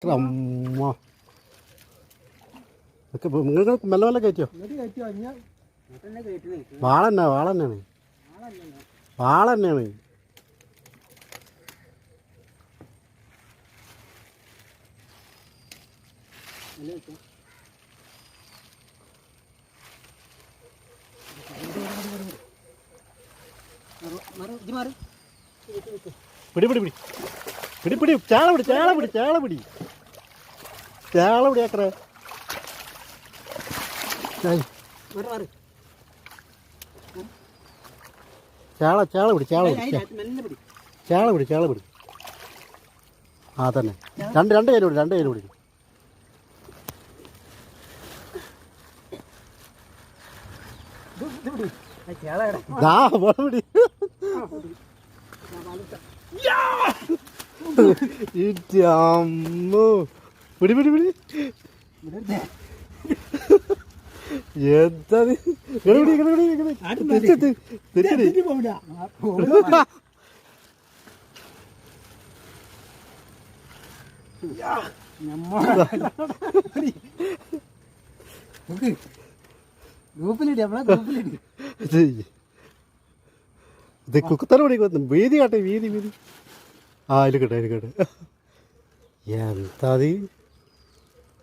അമ്മ നിങ്ങൾക്ക് മെല്ലെ മെല്ലെ കയറ്റിയോ? വാളന്നെയാണ് പിടി പിടി പിടി പിടി പിടി ചാള പിടി ചാള പിടി ചാള പിടി ചാള പിടി ആക്കറ ചാള ചാള പിടി ചാള പിടി ചാള പിടി ചാള പിടി ആ തന്നെ രണ്ട് കയ്യിൽ പിടി രണ്ട് കയ്യിൽ പിടി പിടി പിടി പിടി പിടി എന്താ കുക്കത്തറ പണിക്ക് വീതി കാട്ടെ വീതി വീതി ആ അതിൽ കേട്ടെ എന്താ